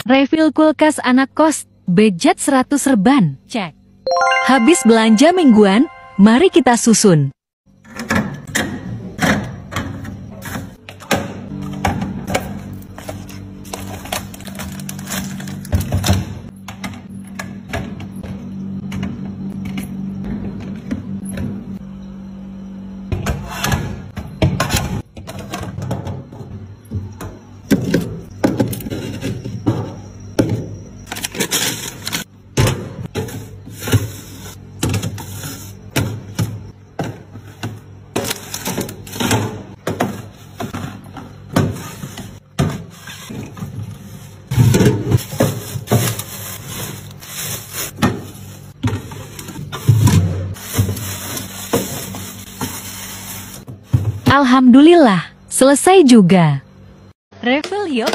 Refill kulkas anak kos, budget 100 reban, cek. Habis belanja mingguan, mari kita susun. Alhamdulillah, selesai juga. Refill yuk.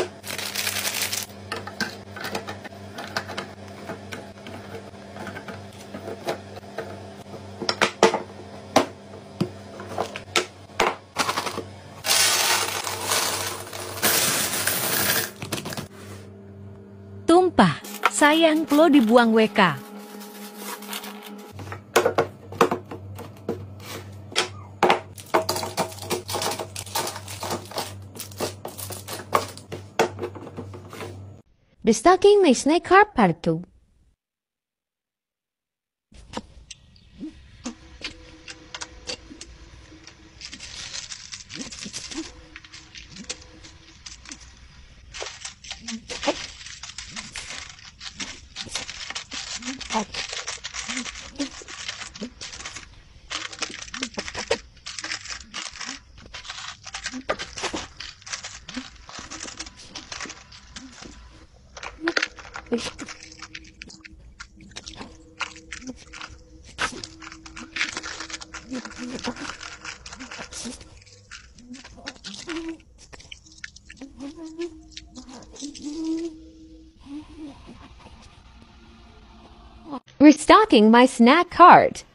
Tumpah, sayang lo dibuang WK. Restocking my snack cart part 2. Restocking my snack cart.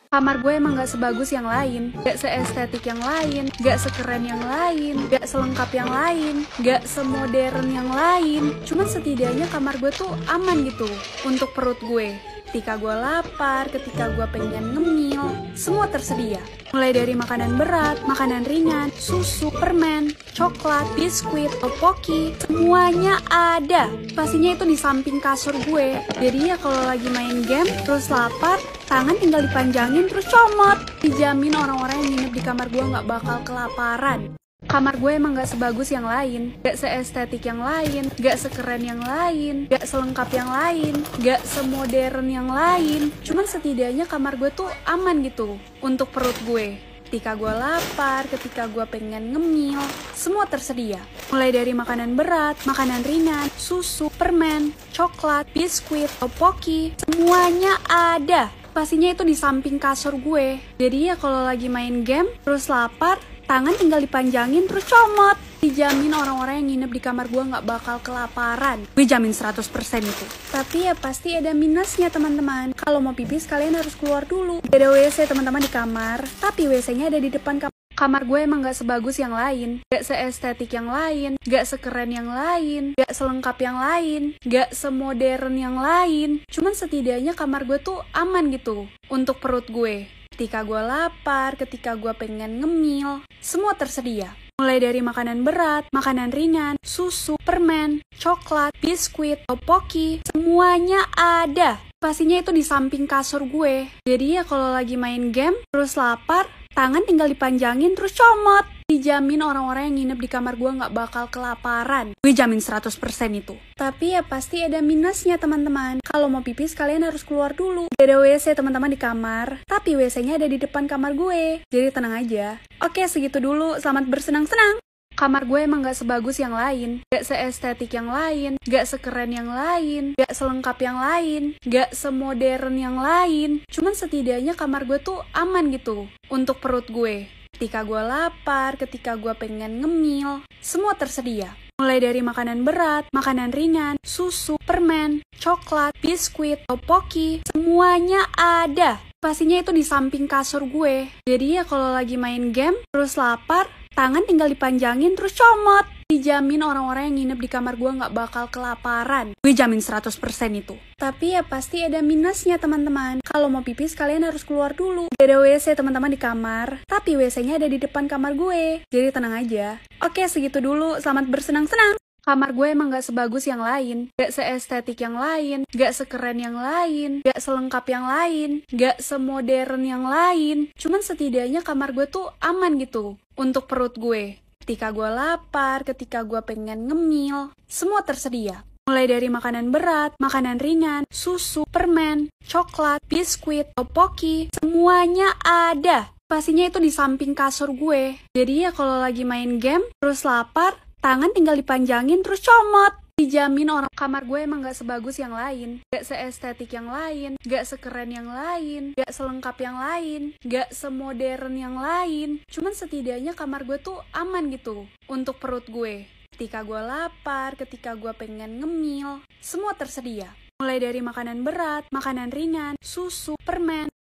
Kamar gue emang gak sebagus yang lain, gak seestetik yang lain, gak sekeren yang lain, gak selengkap yang lain, gak semodern yang lain. Cuman setidaknya kamar gue tuh aman gitu untuk perut gue. Ketika gue lapar, ketika gue pengen ngemil, semua tersedia. Mulai dari makanan berat, makanan ringan, susu, permen, coklat, biskuit, topoki, semuanya ada. Pastinya itu di samping kasur gue. Jadi ya kalau lagi main game, terus lapar, tangan tinggal dipanjangin terus comot. Dijamin orang-orang yang nginep di kamar gue gak bakal kelaparan. Kamar gue emang gak sebagus yang lain, gak seestetik yang lain, gak sekeren yang lain, gak selengkap yang lain, gak semodern yang lain. Cuman setidaknya kamar gue tuh aman gitu untuk perut gue. Ketika gue lapar, ketika gue pengen ngemil, semua tersedia. Mulai dari makanan berat, makanan ringan, susu, permen, coklat, biskuit, topoki, semuanya ada. Pastinya itu di samping kasur gue. Jadi ya kalau lagi main game, terus lapar, tangan tinggal dipanjangin terus comot. Dijamin orang-orang yang nginep di kamar gue gak bakal kelaparan. Gue jamin 100% itu. Tapi ya pasti ada minusnya teman-teman. Kalau mau pipis kalian harus keluar dulu. Gak ada WC teman-teman di kamar, tapi WC-nya ada di depan kamar. Kamar gue emang gak sebagus yang lain, gak seestetik yang lain, gak sekeren yang lain, gak selengkap yang lain, gak semodern yang lain. Cuman setidaknya kamar gue tuh aman gitu untuk perut gue. Ketika gue lapar, ketika gue pengen ngemil, semua tersedia. Mulai dari makanan berat, makanan ringan, susu, permen, coklat, biskuit, topoki, semuanya ada. Pastinya itu di samping kasur gue. Jadi ya kalau lagi main game, terus lapar, tangan tinggal dipanjangin terus comot. Dijamin orang-orang yang nginep di kamar gue nggak bakal kelaparan. Gue jamin 100% itu. Tapi ya pasti ada minusnya teman-teman. Kalau mau pipis kalian harus keluar dulu. Gak ada WC teman-teman di kamar. Tapi WC-nya ada di depan kamar gue. Jadi tenang aja. Oke segitu dulu. Selamat bersenang-senang. Kamar gue emang gak sebagus yang lain, gak seestetik yang lain, gak sekeren yang lain, gak selengkap yang lain, gak semodern yang lain. Cuman setidaknya kamar gue tuh aman gitu untuk perut gue. Ketika gue lapar, ketika gue pengen ngemil, semua tersedia. Mulai dari makanan berat, makanan ringan, susu, permen, coklat, biskuit, topoki, semuanya ada. Pastinya itu di samping kasur gue. Jadi ya kalau lagi main game, terus lapar, tangan tinggal dipanjangin terus comot. Dijamin orang-orang yang nginep di kamar gue nggak bakal kelaparan. Gue jamin 100% itu. Tapi ya pasti ada minusnya teman-teman. Kalau mau pipis kalian harus keluar dulu. Gak ada WC teman-teman di kamar. Tapi WC-nya ada di depan kamar gue. Jadi tenang aja. Oke segitu dulu. Selamat bersenang-senang. Kamar gue emang gak sebagus yang lain, gak seestetik yang lain, gak sekeren yang lain, gak selengkap yang lain, gak semodern yang lain. Cuman setidaknya kamar gue tuh aman gitu untuk perut gue. Ketika gue lapar, ketika gue pengen ngemil, semua tersedia. Mulai dari makanan berat, makanan ringan, susu, permen, coklat, biskuit, topoki, semuanya ada. Pastinya itu di samping kasur gue. Jadi ya kalau lagi main game, terus lapar, tangan tinggal dipanjangin terus comot. Dijamin orang kamar gue emang gak sebagus yang lain, gak seestetik yang lain, gak sekeren yang lain, gak selengkap yang lain, gak semodern yang lain. Cuman setidaknya kamar gue tuh aman gitu untuk perut gue. Ketika gue lapar, ketika gue pengen ngemil, semua tersedia. Mulai dari makanan berat, makanan ringan, susu, permen,